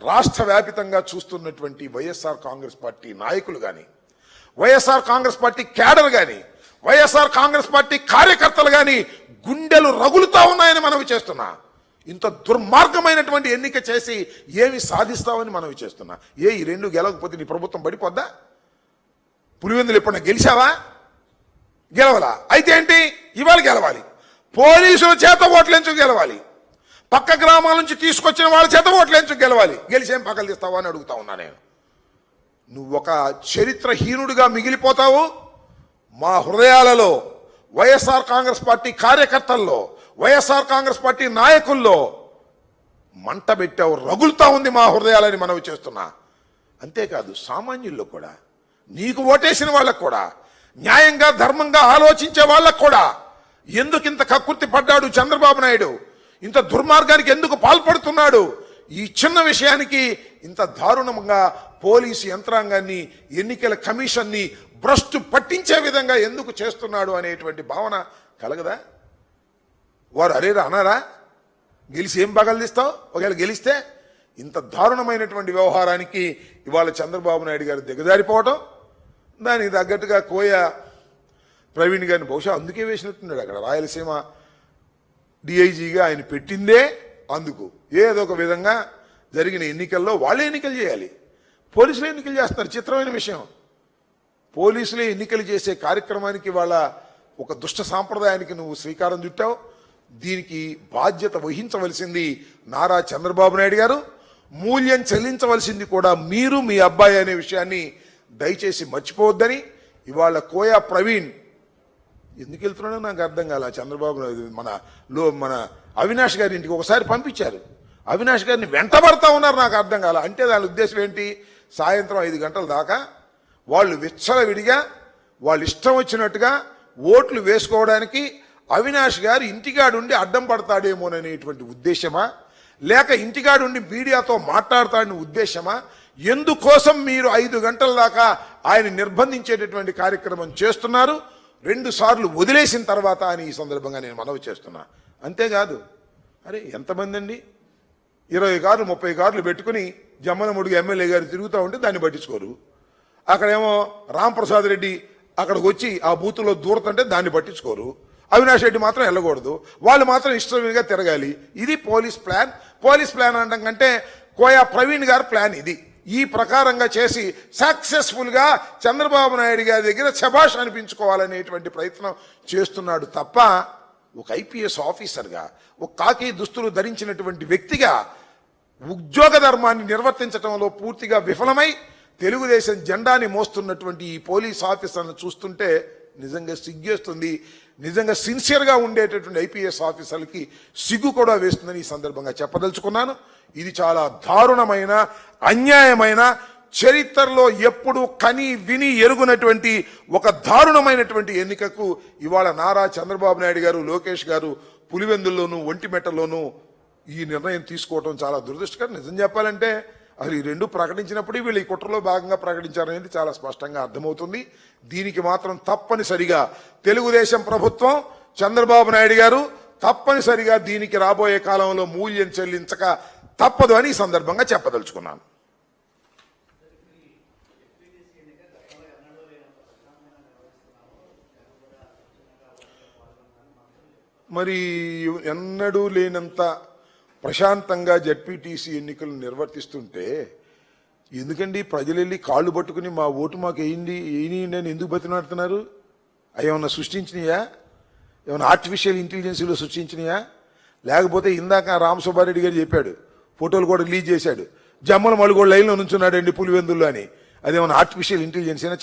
రాష్ట్ర వ్యాపితంగా చూస్తున్నటువంటి వైఎస్ఆర్ కాంగ్రెస్ పార్టీ నాయకులు కానీ, వైఎస్ఆర్ కాంగ్రెస్ పార్టీ క్యాడర్ కానీ, వైఎస్ఆర్ కాంగ్రెస్ పార్టీ కార్యకర్తలు కానీ గుండెలు రగులుతా ఉన్నాయని మనవి చేస్తున్నా. ఇంత దుర్మార్గమైనటువంటి ఎన్నిక చేసి ఏమి సాధిస్తామని మనవి చేస్తున్నా. ఈ రెండు గెలవకపోతే నీ ప్రభుత్వం పడిపోద్దా? పులివెందులు ఎప్పుడన్నా గెలిచావా? గెలవలా. అయితే ఏంటి, ఇవాళ గెలవాలి. పోలీసుల చేత ఓట్లెంచు గెలవాలి. పక్క గ్రామాల నుంచి తీసుకొచ్చిన వాళ్ళ చేత ఓట్లెంచు గెలవాలి. గెలిచేం పక్కలు తీస్తావా అని అడుగుతా ఉన్నా నేను. నువ్వు ఒక చరిత్రహీనుడిగా మిగిలిపోతావు. మా హృదయాలలో, వైఎస్ఆర్ కాంగ్రెస్ పార్టీ కార్యకర్తల్లో, వైఎస్ఆర్ కాంగ్రెస్ పార్టీ నాయకుల్లో మంట పెట్టావు. రగులుతా ఉంది మా హృదయాలని మనవి చేస్తున్నా. అంతేకాదు సామాన్యుల్లో కూడా, నీకు ఓటేసిన వాళ్ళకు కూడా, న్యాయంగా ధర్మంగా ఆలోచించే వాళ్ళకు కూడా ఎందుకు ఇంత కక్కుర్తి పడ్డాడు చంద్రబాబు నాయుడు? ఇంత దుర్మార్గానికి ఎందుకు పాల్పడుతున్నాడు? ఈ చిన్న విషయానికి ఇంత దారుణంగా పోలీసు యంత్రాంగాన్ని, ఎన్నికల కమిషన్ని భ్రష్టు పట్టించే విధంగా ఎందుకు చేస్తున్నాడు అనేటువంటి భావన కలగదా? వారు అరేరా అన్నారా? గెలిచి ఏం పగలదీస్తావు? ఒకవేళ గెలిస్తే ఇంత దారుణమైనటువంటి వ్యవహారానికి ఇవాళ చంద్రబాబు నాయుడు గారు దిగజారిపోవటం, దానికి తగ్గట్టుగా కోయ ప్రవీణ్ గారిని బహుశా అందుకే వేసినట్టున్నాడు. అక్కడ రాయలసీమ డిఐజీగా ఆయన పెట్టిందే అందుకు. ఏదో ఒక విధంగా జరిగిన ఎన్నికల్లో వాళ్ళే ఎన్నికలు చేయాలి, పోలీసులే ఎన్నికలు చేస్తున్నారు. చిత్రమైన విషయం, పోలీసులే ఎన్నికలు చేసే కార్యక్రమానికి వాళ్ళ ఒక దుష్ట సాంప్రదాయానికి నువ్వు శ్రీకారం చుట్టావు. దీనికి బాధ్యత వహించవలసింది నారా చంద్రబాబు నాయుడు గారు. మూల్యం చెల్లించవలసింది కూడా మీరు, మీ అబ్బాయి అనే విషయాన్ని దయచేసి మర్చిపోవద్దని ఇవాళ కోయా ప్రవీణ్ ఎందుకు వెళ్తున్నాడో నాకు అర్థం కాల. చంద్రబాబు మన అవినాష్ గారి ఇంటికి ఒకసారి పంపించారు, అవినాష్ గారిని వెంటబడతా ఉన్నారు. నాకు అర్థం కాల. అంటే దాని ఉద్దేశం ఏంటి? సాయంత్రం 5 గంటల దాకా వాళ్ళు విచ్చలవిడిగా వాళ్ళు ఇష్టం వచ్చినట్టుగా ఓట్లు వేసుకోవడానికి అవినాష్ గారు ఇంటికాడుండి అడ్డం పడతాడేమోననేటువంటి ఉద్దేశమా, లేక ఇంటికాడుండి మీడియాతో మాట్లాడతాడని ఉద్దేశమా? ఎందుకోసం మీరు 5 గంటల దాకా ఆయన నిర్బంధించేటటువంటి కార్యక్రమం చేస్తున్నారు? 2 సార్లు వదిలేసిన తర్వాత అని ఈ సందర్భంగా నేను మనవి చేస్తున్నా. అంతేకాదు, అరే ఎంతమంది అండి, 20 కార్లు 30 కార్లు పెట్టుకుని జమ్మనముడికి ఎమ్మెల్యే గారు తిరుగుతూ ఉంటే దాన్ని పట్టించుకోరు. అక్కడేమో రాంప్రసాద్ రెడ్డి అక్కడికి వచ్చి ఆ బూత్లో దూరతంటే దాన్ని పట్టించుకోరు. అవినాష్ రెడ్డి మాత్రం వెళ్ళకూడదు, వాళ్ళు మాత్రం ఇష్టంగా తిరగాలి. ఇది పోలీస్ ప్లాన్. పోలీస్ ప్లాన్ అనడం కంటే కోయా ప్రవీణ్ గారి ప్లాన్ ఇది. ఈ ప్రకారంగా చేసి సక్సెస్ఫుల్గా చంద్రబాబు నాయుడు గారి దగ్గర శభాష్ అనిపించుకోవాలనేటువంటి ప్రయత్నం చేస్తున్నాడు తప్ప, ఒక ఐపీఎస్ ఆఫీసర్గా, ఒక కాకి దుస్తులు ధరించినటువంటి వ్యక్తిగా ఉద్యోగ ధర్మాన్ని నిర్వర్తించడంలో పూర్తిగా విఫలమై తెలుగుదేశం జెండాని మోస్తున్నటువంటి ఈ పోలీస్ ఆఫీసర్ను చూస్తుంటే నిజంగా సిగ్గేస్తుంది. నిజంగా సిన్సియర్గా ఉండేటటువంటి ఐపీఎస్ ఆఫీసర్లకి సిగ్గు కూడా వేస్తుందని ఈ సందర్భంగా చెప్పదలుచుకున్నాను. ఇది చాలా దారుణమైన, అన్యాయమైన, చరిత్రలో ఎప్పుడు కని విని ఎరుగునటువంటి ఒక దారుణమైనటువంటి ఎన్నికకు ఇవాళ నారా చంద్రబాబు నాయుడు గారు, లోకేష్ గారు పులివెందుల్లోనూ ఒంటిమెట్టలోనూ ఈ నిర్ణయం తీసుకోవడం చాలా దురదృష్టకరం. నిజం చెప్పాలంటే అసలు ఈ 2 ప్రకటించినప్పుడు వీళ్ళు ఈ కుట్రలో భాగంగా ప్రకటించారనేది చాలా స్పష్టంగా అర్థమవుతుంది. దీనికి మాత్రం తప్పనిసరిగా తెలుగుదేశం ప్రభుత్వం, చంద్రబాబు నాయుడు గారు తప్పనిసరిగా దీనికి రాబోయే కాలంలో మూల్యం చెల్లించక తప్పదు అని ఈ సందర్భంగా చెప్పదలుచుకున్నాను. మరి ఎన్నడూ లేనంత ప్రశాంతంగా జడ్పీటీసీ ఎన్నికలు నిర్వర్తిస్తుంటే ఎందుకండి ప్రజలు వెళ్ళి కాళ్ళు పట్టుకుని మా ఓటు మాకు వేయండి అని ఎందుకు బతిమాడుతున్నారు? అవి ఏమన్నా సృష్టించినాయా? ఏమన్నా ఆర్టిఫిషియల్ ఇంటెలిజెన్సీలో సృష్టించినాయా? లేకపోతే ఇందాక రామసుబ్బారెడ్డి గారు చెప్పాడు, ఫోటోలు కూడా రిలీజ్ చేశాడు, జమ్మల మలుగోడు లైన్లో నుంచున్నాడండి పులివెందుల్లో అని. అదేమన్నా ఆర్టిఫిషియల్ ఇంటెలిజెన్స్ అయినా